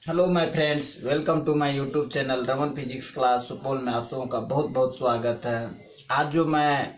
Hello my friends, welcome to my YouTube channel Raman physics class Supaul में आप सबों का बहुत बहुत स्वागत है। आज जो मैं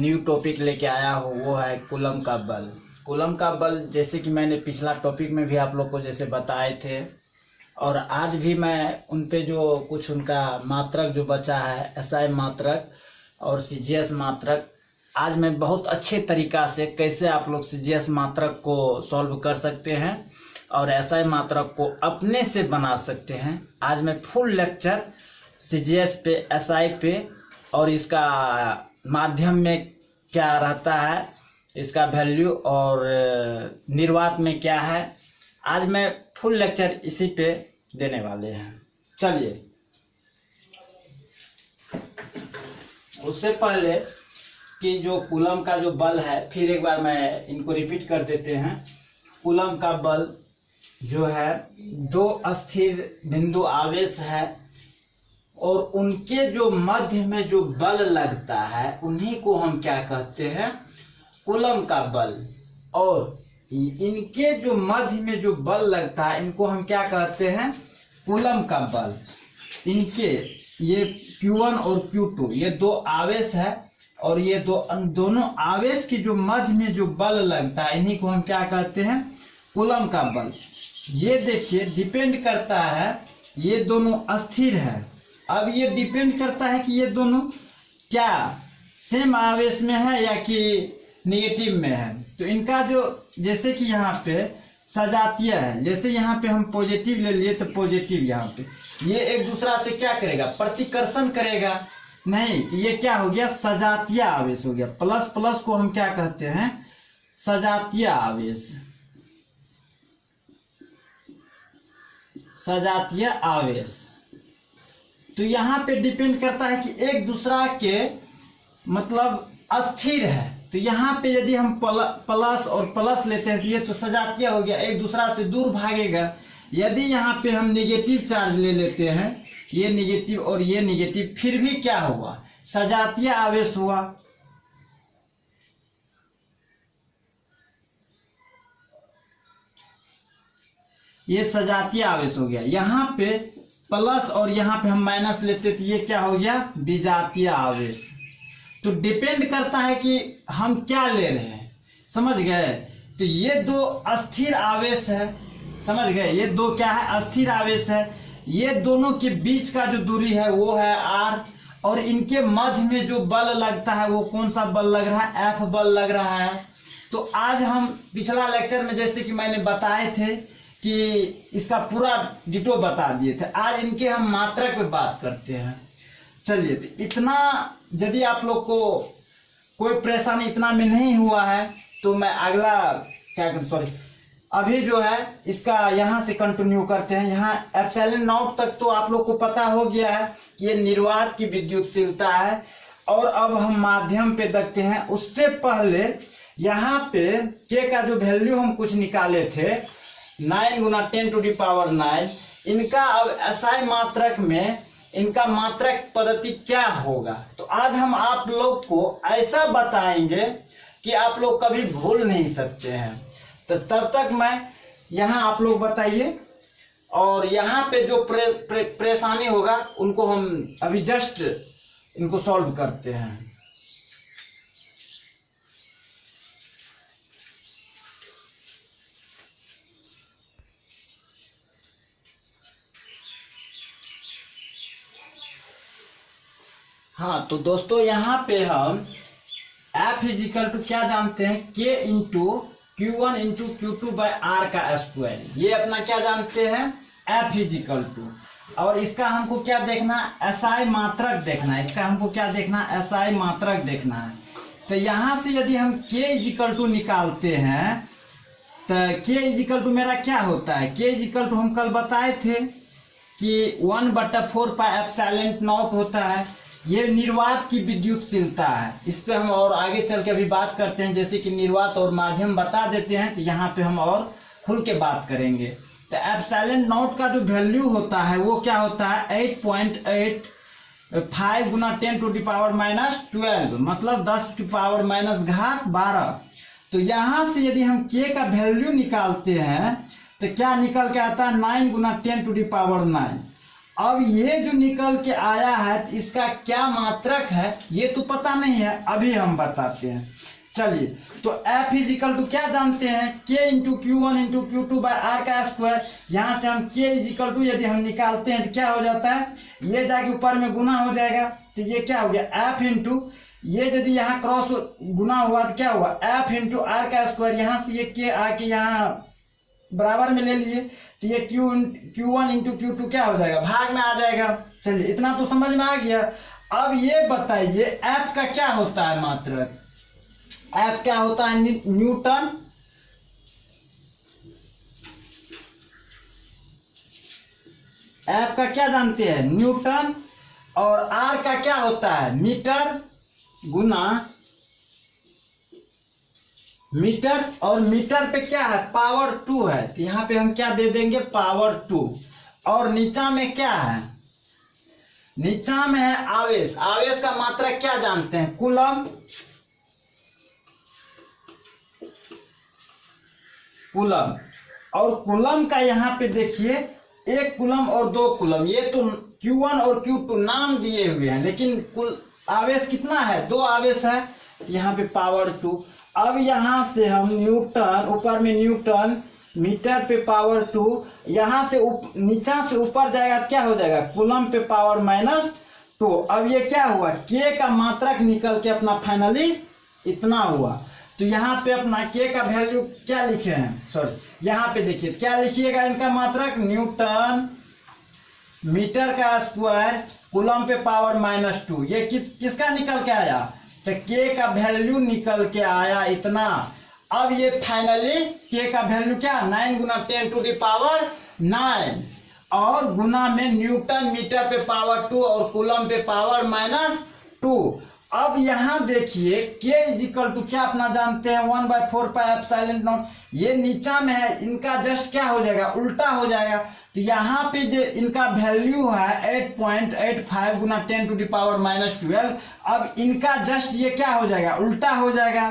न्यू टॉपिक लेके आया हूँ वो है कूलम का बल। कूलम का बल जैसे कि मैंने पिछला टॉपिक में भी आप लोग को जैसे बताए थे, और आज भी मैं उन पे जो कुछ उनका मात्रक जो बचा है, एसआई मात्रक और सीजीएस मात्रक, आज मैं बहुत अच्छे तरीका से कैसे आप लोग सीजीएस मात्रक को सॉल्व कर सकते हैं और एसआई मात्रक को अपने से बना सकते हैं। आज मैं फुल लेक्चर सीजीएस पे, एसआई पे और इसका माध्यम में क्या रहता है, इसका वैल्यू और निर्वात में क्या है, आज मैं फुल लेक्चर इसी पे देने वाले हैं। चलिए, उससे पहले कि जो कूलम का जो बल है, फिर एक बार मैं इनको रिपीट कर देते हैं। कूलम का बल जो है दो अस्थिर बिंदु आवेश है और उनके जो मध्य में जो बल लगता है उन्हीं को हम क्या कहते हैं, कूलम का बल। और इनके जो मध्य में जो बल लगता है इनको हम क्या कहते हैं, कूलम का बल। इनके ये Q1 और Q2 ये दो आवेश है और ये दोनों आवेश के जो मध्य में जो बल लगता है इन्हीं को हम क्या कहते हैं, कूलम का बल। ये देखिए डिपेंड करता है, ये दोनों अस्थिर है। अब ये डिपेंड करता है कि ये दोनों क्या सेम आवेश में है या कि नेगेटिव में है। तो इनका जो जैसे कि यहाँ पे सजातीय है, जैसे यहाँ पे हम पॉजिटिव ले लिए तो पॉजिटिव यहाँ पे ये एक दूसरा से क्या करेगा, प्रतिकर्षण करेगा नहीं, ये क्या हो गया, सजातीय आवेश हो गया। प्लस प्लस को हम क्या कहते हैं, सजातीय आवेश। सजातीय आवेश तो यहाँ पे डिपेंड करता है कि एक दूसरा के मतलब अस्थिर है। तो यहाँ पे यदि हम प्लस और प्लस लेते हैं तो ये तो सजातीय हो गया, एक दूसरा से दूर भागेगा। यदि यहाँ पे हम नेगेटिव चार्ज ले लेते हैं, ये नेगेटिव और ये नेगेटिव, फिर भी क्या हुआ, सजातीय आवेश हुआ। ये सजातीय आवेश हो गया। यहाँ पे प्लस और यहाँ पे हम माइनस लेते तो ये क्या हो गया, विजातीय आवेश। तो डिपेंड करता है कि हम क्या ले रहे हैं, समझ गए। तो ये दो अस्थिर आवेश है, समझ गए, ये दो क्या है, अस्थिर आवेश है। ये दोनों के बीच का जो दूरी है वो है r, और इनके मध्य में जो बल लगता है वो कौन सा बल लग रहा है, F बल लग रहा है। तो आज हम पिछला लेक्चर में जैसे कि मैंने बताए थे कि इसका पूरा डिटो बता दिए थे, आज इनके हम मात्रक पे बात करते हैं। चलिए, तो इतना यदि आप लोग को कोई परेशानी इतना में नहीं हुआ है तो मैं अगला क्या कर, सॉरी, अभी जो है इसका यहाँ से कंटिन्यू करते हैं। यहाँ एप्सिलॉन नॉट तक तो आप लोग को पता हो गया है कि ये निर्वात की विद्युतशीलता है। और अब हम माध्यम पे देखते हैं। उससे पहले यहाँ पे के का जो वैल्यू हम कुछ निकाले थे 9 गुना 10⁹ इनका अब एसआई मात्रक में इनका मात्रक पद्धति क्या होगा। तो आज हम आप लोग को ऐसा बताएंगे कि आप लोग कभी भूल नहीं सकते हैं। तो तब तक मैं यहाँ आप लोग बताइए, और यहाँ पे जो परेशानी होगा उनको हम अभी जस्ट इनको सॉल्व करते हैं। हाँ, तो दोस्तों यहाँ पे हम F इजिकल टू क्या जानते हैं, K into Q1 into Q2 by R का स्क्वायर, ये अपना क्या जानते हैं, F इजिकल टू। और इसका हमको क्या देखना, एसआई मात्रक देखना है। इसका हमको क्या देखना, एसआई मात्रक देखना है। तो यहाँ से यदि हम K इजिकल टू निकालते हैं तो K इजिकल टू मेरा क्या होता है, K इजिकल टू हम कल बताए थे कि 1/4 पाई एप्सिलॉन नॉट होता है। ये निर्वात की विद्युतशीलता है। इस पे हम और आगे चल के अभी बात करते हैं, जैसे कि निर्वात और माध्यम बता देते हैं तो यहाँ पे हम और खुल के बात करेंगे। तो एप्सिलॉन नॉट का जो वैल्यू होता है वो क्या होता है, 8.85 गुना 10⁻⁻12 मतलब 10⁻⁻12। तो यहाँ से यदि हम K का वैल्यू निकालते हैं तो क्या निकल के आता है 9 गुना 10 टू द पावर 9। अब ये जो निकल के आया है इसका क्या मात्रक है ये तो पता नहीं है, अभी हम बताते हैं। चलिए, तो F इज इक्वल टू क्या जानते हैं, K into Q1 into Q2 by R का स्क्वायर। यहाँ से हम K इज इक्वल टू यदि हम निकालते हैं तो क्या हो जाता है, ये जाके ऊपर में गुना हो जाएगा, तो ये क्या हो गया F इंटू, ये यदि यहाँ क्रॉस गुना हुआ तो क्या हुआ F इंटू R का स्क्वायर। यहाँ से ये K आके यहाँ बराबर में ले लिए तो ये Q1 इंटू Q2 क्या हो जाएगा, भाग में आ जाएगा। चलिए, इतना तो समझ में आ गया। अब ये बताइए F का क्या होता है मात्रक, F क्या होता है, न्यूटन F का क्या जानते हैं, न्यूटन, और R का क्या होता है, मीटर गुना मीटर, और मीटर पे क्या है, पावर 2 है, तो यहाँ पे हम क्या दे देंगे, पावर 2। और नीचा में क्या है, नीचा में है आवेश। आवेश का मात्रा क्या जानते हैं, कूलम, कूलम। और कूलम का यहाँ पे देखिए 1 कूलम और 2 कूलम, ये तो Q1 और Q2 नाम दिए हुए हैं, लेकिन कुल आवेश कितना है, 2 आवेश है, यहाँ पे पावर 2। अब यहाँ से हम न्यूटन, ऊपर में न्यूटन, मीटर पे पावर 2, यहाँ से नीचा से ऊपर जाएगा तो क्या हो जाएगा, कूलम पे पावर -2। अब ये क्या हुआ, K का मात्रक निकल के अपना फाइनली इतना हुआ। तो यहाँ पे अपना K का वैल्यू क्या लिखे हैं, सॉरी यहाँ पे देखिए क्या लिखिएगा, इनका मात्रक न्यूटन मीटर का स्क्वायर कूलम पे पावर -2। ये किसका निकल के आया, तो K का वैल्यू निकल के आया इतना। अब ये फाइनली K का वैल्यू क्या, 9 गुना 10 टू द पावर 9, और गुना में न्यूटन मीटर पे पावर 2 और कूलम पे पावर -2। अब यहाँ देखिए K इज इक्वल टू क्या अपना जानते हैं, 1/4 पाई एप्सिलॉन नॉट। ये नीचा में है, इनका जस्ट क्या हो जाएगा, उल्टा हो जाएगा। तो यहाँ पे जो इनका वैल्यू है 8.85 गुना 10 टू द पावर -12, अब इनका जस्ट ये क्या हो जाएगा, उल्टा हो जाएगा।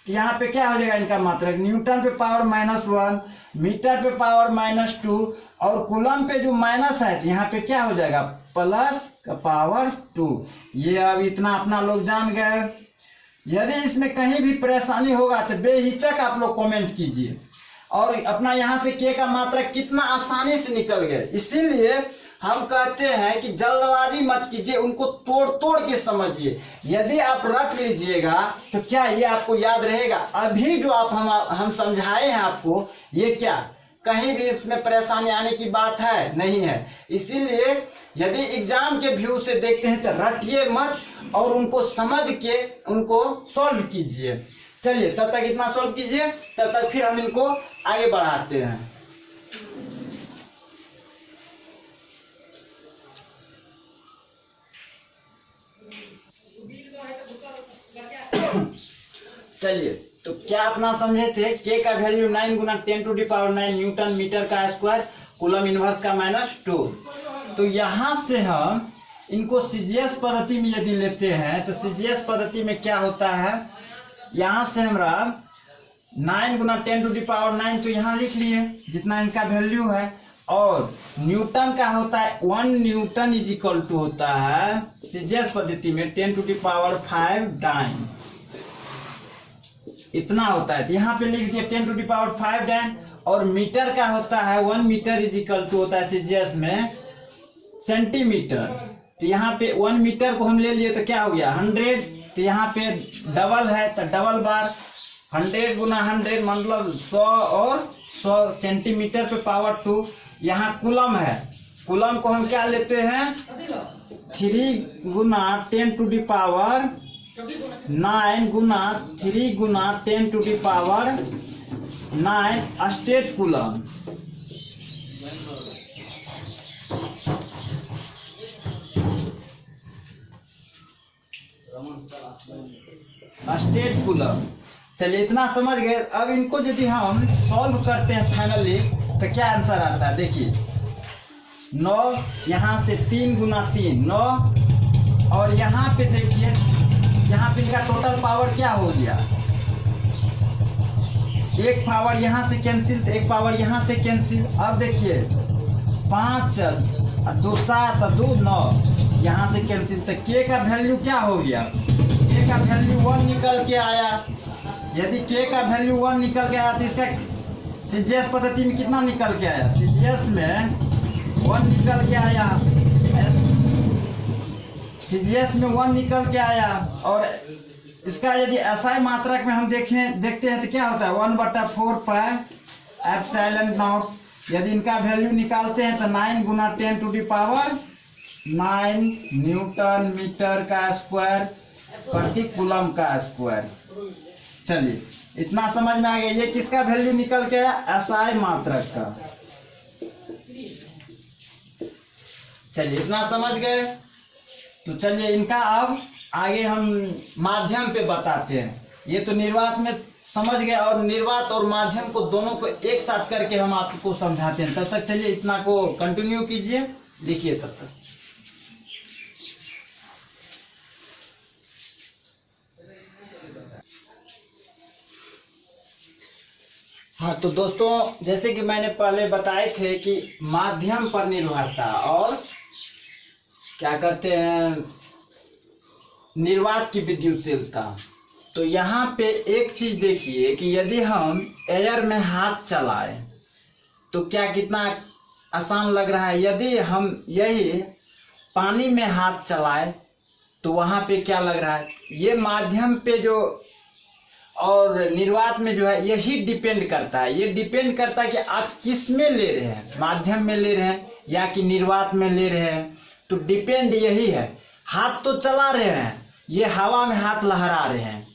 तो यहाँ पे क्या हो जाएगा, इनका मात्रक न्यूटन पे पावर -1, मीटर पे पावर -2, और कूलम पे जो माइनस है तो यहाँ पे क्या हो जाएगा, प्लस का पावर 2। ये अब इतना अपना लोग जान गए। यदि इसमें कहीं भी परेशानी होगा तो बेहिचक आप लोग कमेंट कीजिए। और अपना यहाँ से K का मात्रक कितना आसानी से निकल गए। इसीलिए हम कहते हैं कि जल्दबाजी मत कीजिए, उनको तोड़ तोड़ के समझिए। यदि आप रट लीजिएगा तो क्या ये आपको याद रहेगा। अभी जो आप हम समझाए हैं आपको, ये क्या कहीं भी इसमें परेशानी आने की बात है नहीं है। इसीलिए यदि एग्जाम के व्यू से देखते हैं तो रटिए मत और उनको समझ के उनको सॉल्व कीजिए। चलिए, तब तक इतना सॉल्व कीजिए, तब तक फिर हम इनको आगे बढ़ाते हैं। चलिए, तो क्या अपना समझे थे, K का वैल्यू 9 गुना 10 to the power 9 newton metre का स्क्वायर कूलम इनवर्स का -2। तो यहाँ से हम इनको CGS पद्धति में यदि लेते हैं तो CGS पद्धति में क्या होता है, यहाँ से हमारा 9 गुना 10 टू द पावर 9 तो यहाँ लिख लिए जितना इनका वैल्यू है, और न्यूटन का होता है 1 न्यूटन इज इक्वल टू होता है CGS पद्धति में 10 टू द पावर 5 डाइन, इतना होता है। तो यहाँ पे लिख दिया 10 टू द पावर 5 डाइन। और मीटर का होता है 1 मीटर इज इक्वल टू होता है CGS में सेंटीमीटर। तो यहाँ पे 1 मीटर को हम ले लिए तो क्या हो गया 100। तो यहाँ पे डबल है तो डबल बार 100 गुना 100 मतलब 100 और 100 सेंटीमीटर पे पावर 2। यहाँ कूलम है, कूलम को हम क्या लेते हैं 3 गुना 10 टू द पावर 9 गुना 3 गुना 10 to the power 9 stat coulomb. Stat coulomb. चलिए, इतना समझ गए। अब इनको यदि हम सॉल्व करते हैं फाइनली तो क्या आंसर आता है, देखिए 9, यहाँ से 3 गुना 3 9, और यहाँ पे देखिए यहाँ पे इनका टोटल पावर क्या हो गया एक पावर यहाँ से कैंसिल, एक पावर यहाँ से कैंसिल। अब देखिए 5 और 2 7 और 2 9 यहाँ से कैंसिल। तो k का वैल्यू क्या हो गया? k का वैल्यू 1 निकल के आया। यदि k का वैल्यू 1 निकल के आया तो इसका सीजीएस पद्धति में कितना निकल के आया? सीजीएस में 1 निकल के आया, सीजीएस में 1 निकल के आया। और इसका यदि एसआई मात्रक में हम देखते हैं तो क्या होता है? 1/4 पाई एप्सिलॉन नॉट। यदि इनका वैल्यू निकालते हैं तो 9 × 10⁹ 9 न्यूटन मीटर का स्क्वायर प्रति कूलम का स्क्वायर। चलिए इतना समझ में आ गया। ये किसका वैल्यू निकल के आया? एसआई मात्रक का। चलिए इतना समझ गए। तो चलिए इनका अब आगे हम माध्यम पे बताते हैं। ये तो निर्वात में समझ गए, और निर्वात और माध्यम को दोनों को एक साथ करके हम आपको समझाते हैं। तब तक चलिए इतना को कंटिन्यू कीजिए, लिखिए तब तक। हाँ तो दोस्तों, जैसे कि मैंने पहले बताए थे कि माध्यम पर निर्भरता और क्या कहते हैं, निर्वात की विद्युतशीलता। तो यहाँ पे एक चीज देखिए कि यदि हम एयर में हाथ चलाएं तो क्या कितना आसान लग रहा है। यदि हम यही पानी में हाथ चलाएं तो वहां पे क्या लग रहा है? ये माध्यम पे जो और निर्वात में जो है यही डिपेंड करता है। ये डिपेंड करता है कि आप किस में ले रहे हैं, माध्यम में ले रहे हैं या कि निर्वात में ले रहे हैं। तो डिपेंड यही है। हाथ तो चला रहे हैं, ये हवा में हाथ लहरा रहे हैं,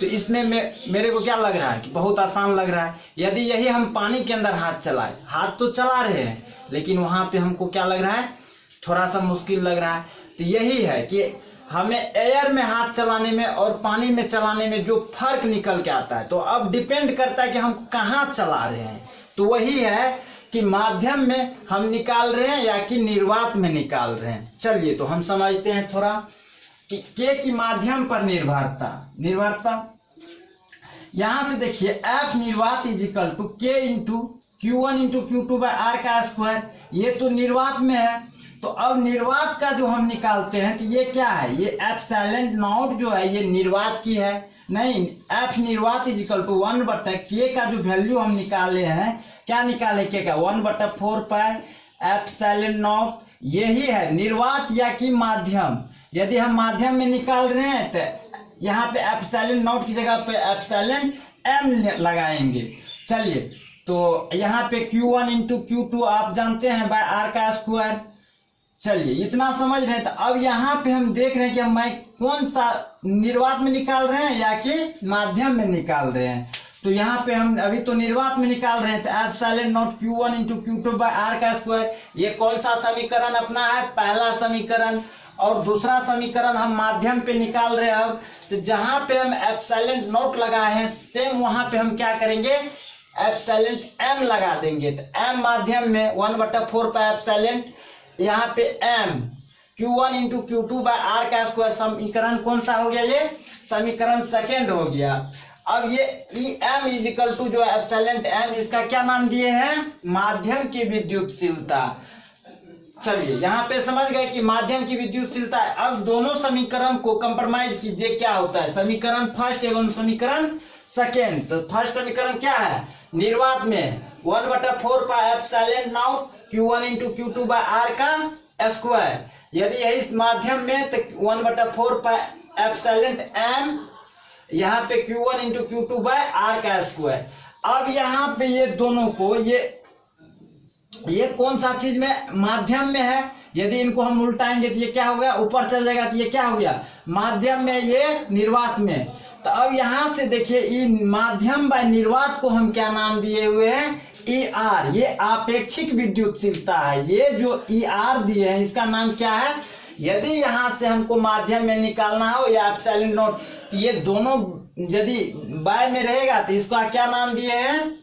तो इसमें मेरे को क्या लग रहा है कि बहुत आसान लग रहा है। यदि यही हम पानी के अंदर हाथ चलाए, हाथ तो चला रहे हैं लेकिन वहां पे हमको क्या लग रहा है? थोड़ा सा मुश्किल लग रहा है। तो यही है कि हमें एयर में हाथ चलाने में और पानी में चलाने में जो फर्क निकल के आता है। तो अब डिपेंड करता है कि हम कहाँ चला रहे हैं। तो वही है कि माध्यम में हम निकाल रहे हैं या कि निर्वात में निकाल रहे हैं। चलिए तो हम समझते हैं थोड़ा कि के की माध्यम पर निर्भरता। यहां से देखिए एफ निर्वात is equal to K into Q1 into Q2 by R का स्क्वायर। ये तो निर्वात में है। तो अब निर्वात का जो हम निकालते हैं तो ये क्या है? ये एप्सिलॉन नॉट जो है ये निर्वात की है। नहीं, एफ निर्वात इज इक्वल टू 1/k का जो वैल्यू हम निकाले हैं, क्या निकाले? के का 1/4 पाई एप्सिलॉन नॉट। यही है निर्वात या कि माध्यम। यदि हम माध्यम में निकाल रहे हैं तो यहाँ पे एप्सिलॉन नॉट की जगह पे एप्सिलॉन m लगाएंगे। चलिए तो यहाँ पे Q1 इंटू Q2 आप जानते हैं बाय आर का स्क्वायर। चलिए इतना समझ रहे हैं। तो अब यहाँ पे हम देख रहे हैं कि हम कौन सा निर्वात में निकाल रहे हैं या कि माध्यम में निकाल रहे हैं। तो यहाँ पे हम अभी तो निर्वात में निकाल रहे हैं। तो epsilon naught Q1 into Q2 by R का स्क्वायर। ये कौन सा समीकरण अपना है? पहला समीकरण। और दूसरा समीकरण हम माध्यम पे निकाल रहे हैं। अब तो जहां पे हम एप्सिलॉन नॉट लगाए हैं सेम वहां पे हम क्या करेंगे? एप्सिलॉन m लगा देंगे। तो m माध्यम में 1/4 पाई एप्सिलॉन, यहाँ पे m Q1 into Q2 by R का स्क्वायर। समीकरण कौन सा हो गया? ये समीकरण सेकेंड हो गया। अब ये em इज इक्वल टू जो एप्सिलॉन m, इसका क्या नाम दिए हैं? माध्यम की विद्युतशीलता। चलिए यहाँ पे समझ गए कि माध्यम की विद्युतशीलता है। अब दोनों समीकरण को कंप्रोमाइज कीजिए, क्या होता है? समीकरण फर्स्ट एवं समीकरण सेकेंड। तो फर्स्ट समीकरण क्या है? निर्वात में 1/4 pi epsilon naught Q1 into Q2 by R का स्क्वायर। यदि यही माध्यम में तो 1/4 पाई एप्सिलॉन m, यहाँ पे Q1 into Q2 by R का स्क्वायर। अब यहाँ पे ये दोनों को ये कौन सा चीज में? माध्यम में है। यदि इनको हम उल्टाएंगे तो ये क्या हो गया? ऊपर चल जाएगा। तो ये क्या हो गया? माध्यम में, ये निर्वात में। तो अब यहां से देखिए माध्यम बाय निर्वात को हम क्या नाम दिए हुए हैं? ER। ये आपेक्षिक विद्युतशीलता है। ये जो ER दिए हैं इसका नाम क्या है? यदि यहां से हमको माध्यम में निकालना हो या एप्सिलॉन नॉट, तो ये दोनों यदि बाय में रहेगा तो इसका क्या नाम दिए हैं?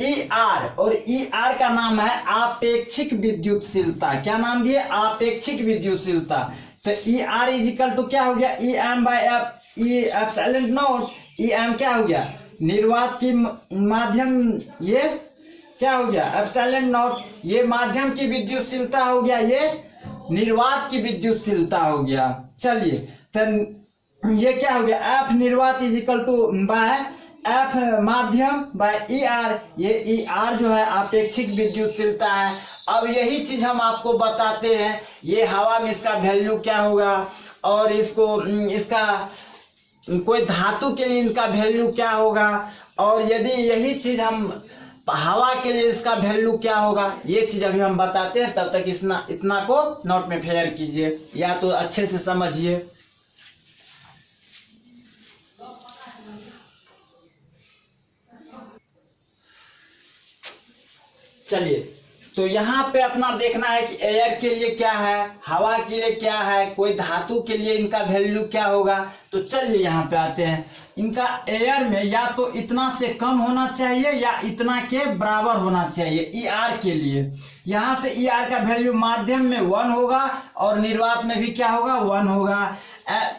ER। और ER का नाम है आपेक्षिक विद्युतशीलता। क्या नाम दिए? आपेक्षिक विद्युतशीलता। तो ER इज इक्वल टू क्या हो गया? EM by epsilon not. EM क्या हो गया? निर्वात की माध्यम, ये क्या हो गया एप्सिलॉन नॉट, ये माध्यम की विद्युतशीलता हो गया, ये निर्वात की विद्युतशीलता हो गया। चलिए तो ये क्या हो गया एफ निर्वात is equal to by F माध्यम बाय ई आर, ये ई आर जो है आपेक्षिक विद्युतशीलता है। अब यही चीज हम आपको बताते हैं, ये हवा में इसका वैल्यू क्या होगा और इसको इसका कोई धातु के लिए इनका वैल्यू क्या होगा, और यदि यही चीज हम हवा के लिए इसका वैल्यू क्या होगा, ये चीज अभी हम बताते हैं। तब तक इतना को नोट में फेयर कीजिए या तो अच्छे से समझिए। चलिए तो यहाँ पे अपना देखना है कि एयर के लिए क्या है, हवा के लिए क्या है, कोई धातु के लिए इनका वैल्यू क्या होगा। तो चलिए यहाँ पे आते हैं, इनका एयर में या तो इतना से कम होना चाहिए या इतना के बराबर होना चाहिए ई आर के लिए। यहाँ से ई आर का वैल्यू माध्यम में 1 होगा और निर्वात में भी क्या होगा 1 होगा।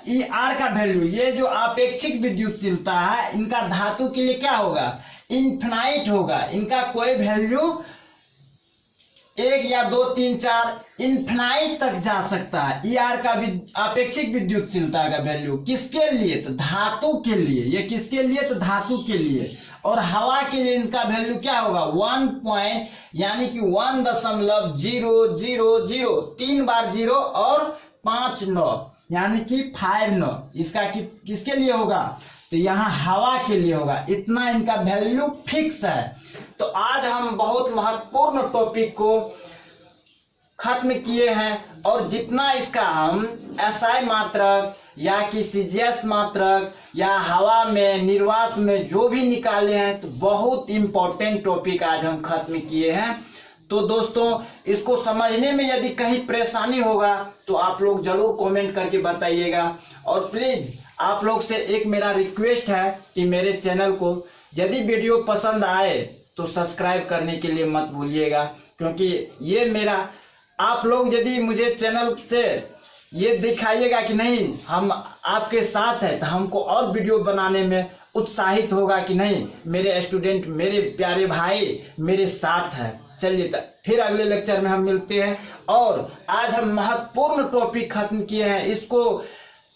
ई आर का वैल्यू, ये जो आपेक्षिक विद्युतशीलता है इनका धातु के लिए क्या होगा इनफिनाइट होगा, इनका कोई वैल्यू 1 या 2 3 4 इनफिनाइट तक जा सकता है। ई आर का आपेक्षिक विद्युतशीलता का वैल्यू किसके लिए, तो धातु के लिए, ये किसके लिए तो धातु के लिए। और हवा के लिए इनका वैल्यू क्या होगा 1 पॉइंट यानी कि 1.000, 3 बार 0 और 5 9 यानी कि 5 9, इसका किसके लिए होगा तो यहाँ हवा के लिए होगा। इतना इनका वैल्यू फिक्स है। तो आज हम बहुत महत्वपूर्ण टॉपिक को खत्म किए हैं और जितना इसका हम एसआई मात्रक या कि सीजीएस मात्रक या हवा में निर्वात में जो भी निकाले हैं, तो बहुत इंपॉर्टेंट टॉपिक आज हम खत्म किए हैं। तो दोस्तों इसको समझने में यदि कहीं परेशानी होगा तो आप लोग जरूर कमेंट करके बताइएगा। और प्लीज आप लोग से एक मेरा रिक्वेस्ट है कि मेरे चैनल को यदि वीडियो पसंद आए तो सब्सक्राइब करने के लिए मत भूलिएगा, क्योंकि ये मेरा आप लोग यदि मुझे चैनल से ये दिखाइएगा कि नहीं हम आपके साथ है, तो हमको और वीडियो बनाने में उत्साहित होगा कि नहीं मेरे स्टूडेंट मेरे प्यारे भाई मेरे साथ है। चलिए फिर अगले लेक्चर में हम मिलते हैं। और आज हम महत्वपूर्ण टॉपिक खत्म किए हैं, इसको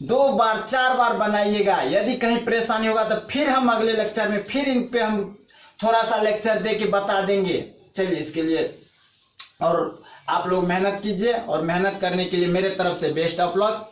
2 बार 4 बार बनाइएगा। यदि कहीं परेशानी होगा तो फिर हम अगले लेक्चर में फिर इन पे हम थोड़ा सा लेक्चर दे के बता देंगे। चलिए इसके लिए और आप लोग मेहनत कीजिए और मेहनत करने के लिए मेरे तरफ से बेस्ट ऑफ लक।